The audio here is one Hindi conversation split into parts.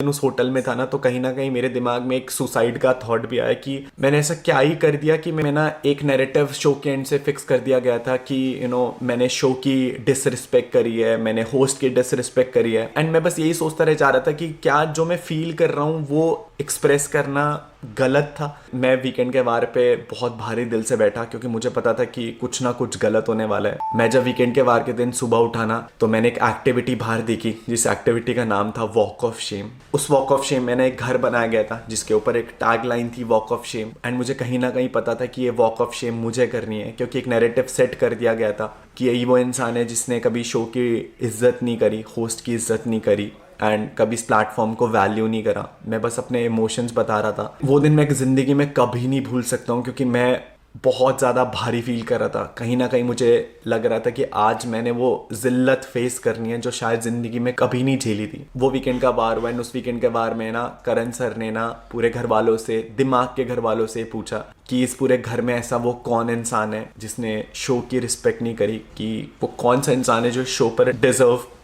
उस होटल में था ना, तो कहीं ना कहीं मेरे दिमाग में एक सुसाइड का थॉट भी आया कि मैंने ऐसा क्या ही कर दिया कि मैं ना एक नैरेटिव शो के एंड से फिक्स कर दिया गया था कि मैंने शो की डिसरिस्पेक्ट करी है, मैंने होस्ट की डिसरिस्पेक्ट करी है। एंड मैं बस यही सोचता रह जा रहा था कि क्या जो मैं फील कर रहा हूँ वो एक्सप्रेस करना गलत था। मैं वीकेंड के वार पे बहुत भारी दिल से बैठा क्योंकि मुझे पता था कि कुछ ना कुछ गलत होने वाला है। मैं जब वीकेंड के वार के दिन सुबह उठा ना, तो मैंने एक एक्टिविटी बाहर देखी जिस एक्टिविटी का नाम था वॉक ऑफ शेम। उस वॉक ऑफ शेम मैंने एक घर बनाया गया था जिसके ऊपर एक टैग लाइन थी वॉक ऑफ शेम। एंड मुझे कहीं ना कहीं पता था कि ये वॉक ऑफ शेम मुझे करनी है क्योंकि एक नैरेटिव सेट कर दिया गया था कि यही वो इंसान है जिसने कभी शो की इज्जत नहीं करी, होस्ट की इज्जत नहीं करी एंड कभी इस प्लेटफॉर्म को वैल्यू नहीं करा। मैं बस अपने इमोशंस बता रहा था। वो दिन मैं ज़िंदगी में कभी नहीं भूल सकता हूँ क्योंकि मैं बहुत ज़्यादा भारी फील कर रहा था। कहीं ना कहीं मुझे लग रहा था कि आज मैंने वो जिल्लत फेस करनी है जो शायद ज़िंदगी में कभी नहीं झेली थी। वो वीकेंड का वार हुआ। उस वीकेंड के वार में ना करण सर ने ना पूरे घर वालों से, दिमाग के घर वालों से पूछा कि इस पूरे घर में ऐसा वो कौन इंसान है जिसने शो की रिस्पेक्ट नहीं करी, कि वो कौन सा इंसान है जो शो पर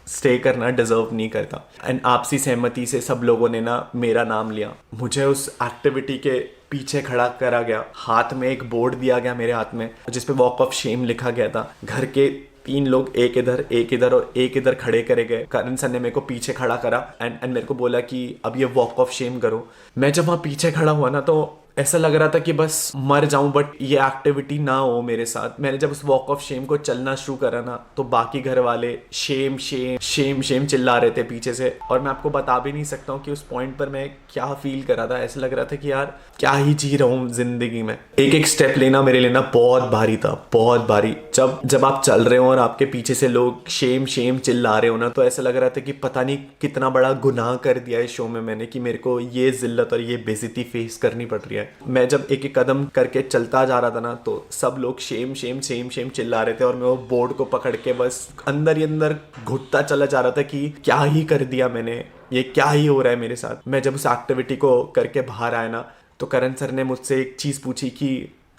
स्टे करना डिजर्व नहीं करता। एंड आपसी सहमति से सब लोगों ने ना मेरा नाम लिया। मुझे उस एक्टिविटी के पीछे खड़ा करा गया। हाथ में एक बोर्ड दिया गया मेरे हाथ में जिसपे वॉक ऑफ शेम लिखा गया था। घर के 3 लोग एक इधर और एक इधर खड़े करे गए। करण सर ने मेरे को पीछे खड़ा करा एंड मेरे को बोला कि अब ये वॉक ऑफ शेम करो। मैं जब वहाँ पीछे खड़ा हुआ ना, तो ऐसा लग रहा था कि बस मर जाऊं, बट ये एक्टिविटी ना हो मेरे साथ। मैंने जब उस वॉक ऑफ शेम को चलना शुरू करा ना, तो बाकी घर वाले शेम शेम शेम शेम चिल्ला रहे थे पीछे से। और मैं आपको बता भी नहीं सकता हूँ कि उस पॉइंट पर मैं क्या फील कर रहा था। ऐसा लग रहा था कि यार क्या ही जी रहा हूँ जिंदगी में। एक एक स्टेप लेना मेरे लिए ना बहुत भारी था, बहुत भारी। जब आप चल रहे हो और आपके पीछे से लोग शेम शेम चिल्ला रहे हो ना, तो ऐसा लग रहा था कि पता नहीं कितना बड़ा गुनाह कर दिया है शो में मैंने, कि मेरे को ये जिल्लत और ये बेइज्जती फेस करनी पड़ रही है। मैं जब एक एक कदम करके चलता जा रहा था ना, तो सब लोग शेम शेम शेम शेम चिल्ला रहे थे और मैं वो बोर्ड को पकड़ के बस अंदर ही अंदर घुटता चला जा रहा था कि क्या ही कर दिया मैंने, ये क्या ही हो रहा है मेरे साथ। मैं जब उस एक्टिविटी को करके बाहर आया ना, तो करण सर ने मुझसे एक चीज़ पूछी कि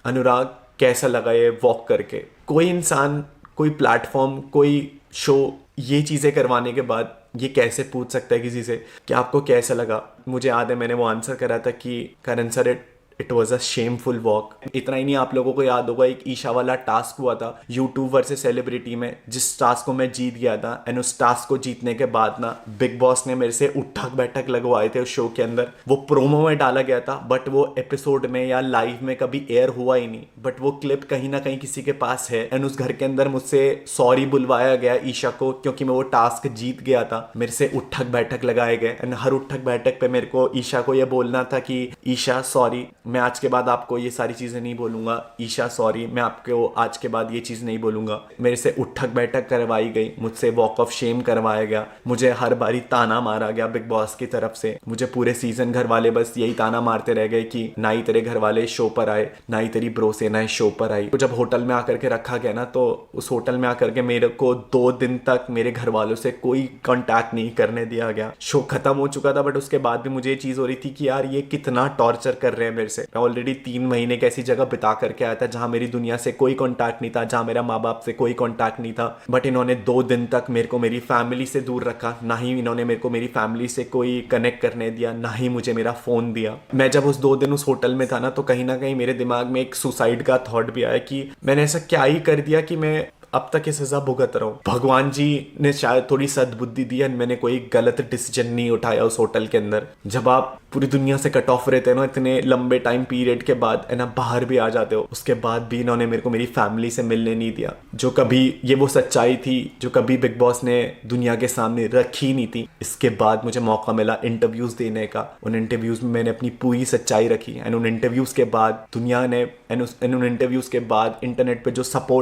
अनुराग कैसा लगा ये वॉक करके। कोई इंसान, कोई प्लेटफॉर्म, कोई शो ये चीज़ें करवाने के बाद ये कैसे पूछ सकता है किसी से कि आपको कैसा लगा। मुझे याद है मैंने वो आंसर करा था कि Karan sir it was a shameful walk. इतना ही नहीं, आप लोगों को याद होगा एक ईशा वाला टास्क हुआ था यूट्यूब वर्सेस सेलिब्रिटी में, जिस टास्क को मैं जीत गया था। एंड उस टास्क को जीतने के बाद ना बिग बॉस ने मेरे से उठक बैठक लगवाए थे उस शो के अंदर। वो प्रोमो में डाला गया था बट वो एपिसोड में या लाइव में कभी एयर हुआ ही नहीं, बट वो क्लिप कहीं ना कहीं किसी के पास है। एंड उस घर के अंदर मुझसे सॉरी बुलवाया गया ईशा को, क्योंकि मैं वो टास्क जीत गया था। मेरे से उठक बैठक लगाए गए एंड हर उठक बैठक पे मेरे को ईशा को ये बोलना था कि ईशा सॉरी, मैं आज के बाद आपको ये सारी चीज़ें नहीं बोलूँगा। ईशा सॉरी, मैं आपको आज के बाद ये चीज़ नहीं बोलूँगा। मेरे से उठक बैठक करवाई गई, मुझसे वॉक ऑफ शेम करवाया गया, मुझे हर बारी ताना मारा गया बिग बॉस की तरफ से। मुझे पूरे सीजन घर वाले बस यही ताना मारते रह गए कि ना ही तेरे घर वाले शो पर आए, ना ही तेरी ब्रो सेना शो पर आई। तो जब होटल में आकर के रखा गया ना, तो उस होटल में आकर के मेरे को 2 दिन तक मेरे घर वालों से कोई कॉन्टैक्ट नहीं करने दिया गया। शो खत्म हो चुका था बट उसके बाद भी मुझे ये चीज़ हो रही थी कि यार ये कितना टॉर्चर कर रहे हैं मेरे से। मैं ऑलरेडी 3 महीने की ऐसी जगह बिता करके आया था जहां मेरी दुनिया से कोई कांटेक्ट नहीं था, जहां मेरा माँ बाप से कोई कांटेक्ट नहीं था। बट इन्होंने 2 दिन तक मेरे को मेरी फैमिली से दूर रखा। ना ही इन्होंने मेरे को मेरी फैमिली से कोई कनेक्ट करने दिया, ना ही मुझे मेरा फोन दिया। मैं जब उस 2 दिन उस होटल में था ना, तो कहीं ना कहीं मेरे दिमाग में एक सुसाइड का थॉट भी आया कि मैंने ऐसा क्या ही कर दिया कि मैं अब तक ये सजा भुगत रहा हूँ। भगवान जी ने शायद थोड़ी सद्बुद्धि दी है, मैंने कोई गलत डिसीजन नहीं उठाया उस होटल के अंदर। जब आप पूरी दुनिया से कट ऑफ रहते हैं ना इतने लंबे टाइम पीरियड के बाद, है ना, बाहर भी आ जाते हो, उसके बाद भी इन्होंने मेरे को मेरी फैमिली से मिलने नहीं दिया। जो कभी ये वो सच्चाई थी जो कभी बिग बॉस ने दुनिया के सामने रखी नहीं थी। इसके बाद मुझे मौका मिला इंटरव्यूज देने का। उन इंटरव्यूज में मैंने अपनी पूरी सच्चाई रखी एंड उन इंटरव्यूज के बाद दुनिया ने, उन इंटरव्यूज के बाद इंटरनेट पे जो सपोर्ट